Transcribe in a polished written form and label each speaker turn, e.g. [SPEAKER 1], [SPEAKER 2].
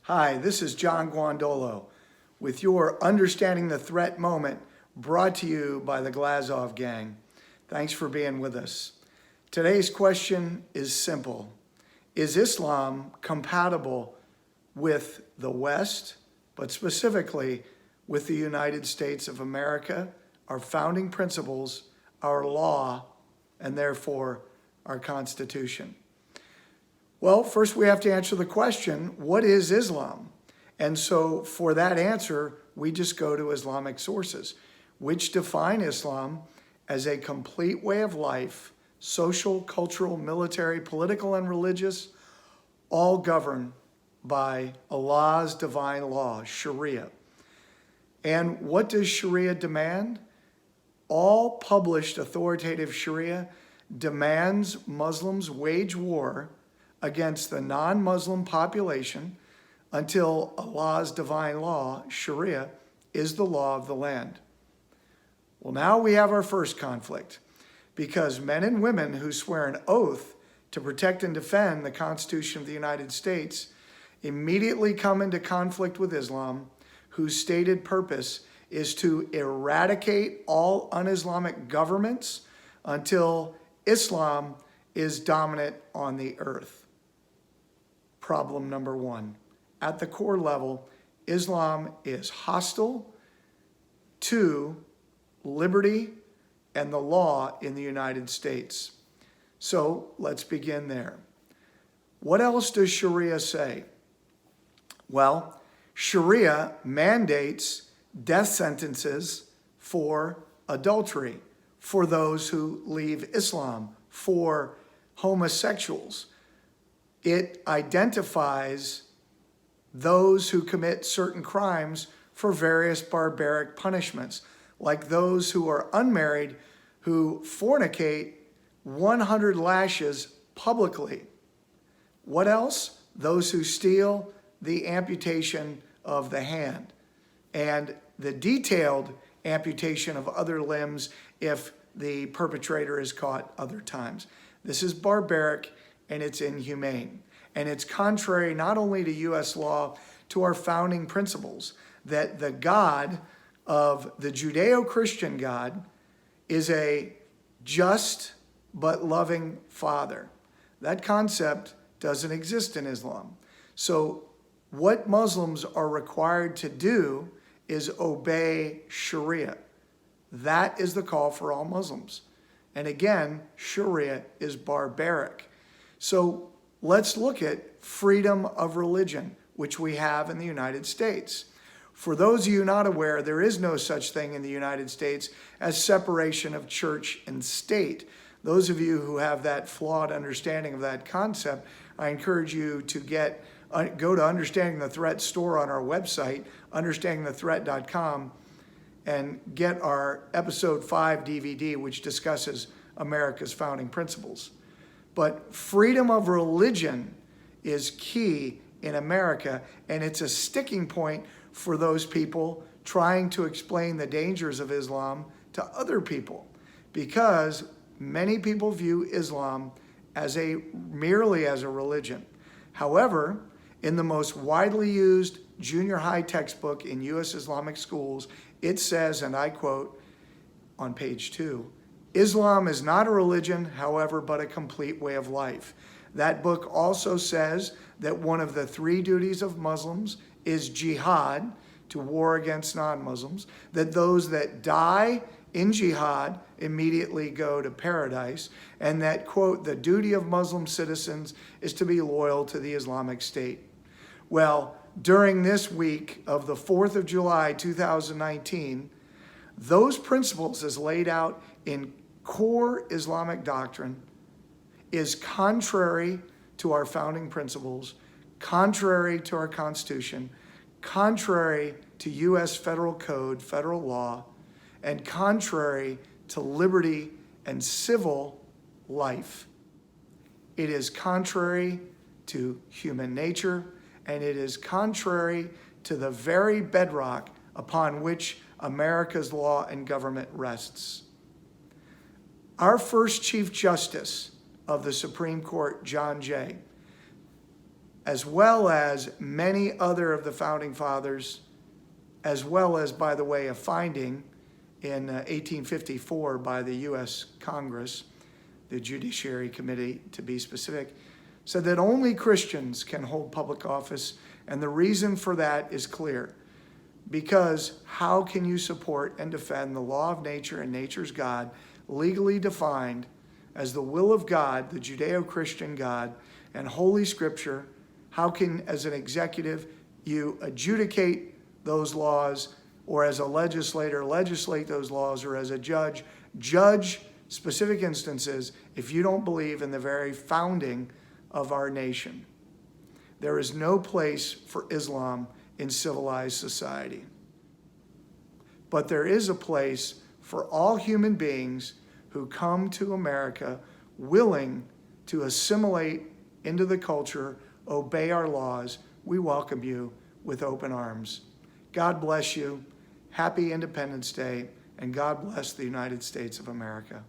[SPEAKER 1] Hi, this is John Guandolo with your Understanding the Threat moment brought to you by the Glazov Gang. Thanks for being with us. Today's question is simple. Is Islam compatible with the West, but specifically with the United States of America, our founding principles, our law, and therefore our Constitution? Well, first we have to answer the question, what is Islam? And so for that answer, we just go to Islamic sources, which define Islam as a complete way of life, social, cultural, military, political, and religious, all governed by Allah's divine law, Sharia. And what does Sharia demand? All published authoritative Sharia demands Muslims wage war against the non-Muslim population until Allah's divine law, Sharia, is the law of the land. Well, now we have our first conflict, because men and women who swear an oath to protect and defend the Constitution of the United States immediately come into conflict with Islam, whose stated purpose is to eradicate all un-Islamic governments until Islam is dominant on the earth. Problem number one. At the core level, Islam is hostile to liberty and the law in the United States. So let's begin there. What else does Sharia say? Well, Sharia mandates death sentences for adultery, for those who leave Islam, for homosexuals. It identifies those who commit certain crimes for various barbaric punishments, like those who are unmarried who fornicate 100 lashes publicly. What else? Those who steal, the amputation of the hand, and the detailed amputation of other limbs if the perpetrator is caught other times. This is barbaric and it's inhumane. And it's contrary not only to U.S. law, to our founding principles, that the God of the Judeo-Christian God is a just but loving Father. That concept doesn't exist in Islam. So what Muslims are required to do is obey Sharia. That is the call for all Muslims. And again, Sharia is barbaric. So let's look at freedom of religion, which we have in the United States. For those of you not aware, there is no such thing in the United States as separation of church and state. Those of you who have that flawed understanding of that concept, I encourage you to go to Understanding the Threat store on our website, understandingthethreat.com, and get our episode 5 DVD, which discusses America's founding principles. But freedom of religion is key in America, and it's a sticking point for those people trying to explain the dangers of Islam to other people, because many people view Islam as merely as a religion. However, in the most widely used junior high textbook in U.S. Islamic schools, it says, and I quote on page 2, Islam is not a religion, however, but a complete way of life. That book also says that one of the 3 duties of Muslims is jihad, to war against non-Muslims, that those that die in jihad immediately go to paradise, and that, quote, the duty of Muslim citizens is to be loyal to the Islamic State. Well, during this week of the 4th of July, 2019, those principles as laid out in core Islamic doctrine is contrary to our founding principles, contrary to our Constitution, contrary to U.S. federal code, federal law, and contrary to liberty and civil life. It is contrary to human nature, and it is contrary to the very bedrock upon which America's law and government rests. Our first Chief Justice of the Supreme Court, John Jay, as well as many other of the founding fathers, as well as, by the way, a finding in 1854 by the U.S. Congress, the Judiciary Committee to be specific, said that only Christians can hold public office, and the reason for that is clear. Because how can you support and defend the law of nature and nature's God, legally defined as the will of God, the Judeo-Christian God, and Holy Scripture? How can, as an executive, you adjudicate those laws, or as a legislator, legislate those laws, or as a judge, judge specific instances if you don't believe in the very founding of our nation? There is no place for Islam in civilized society. But there is a place for all human beings who come to America willing to assimilate into the culture, obey our laws. We welcome you with open arms. God bless you. Happy Independence Day, and God bless the United States of America.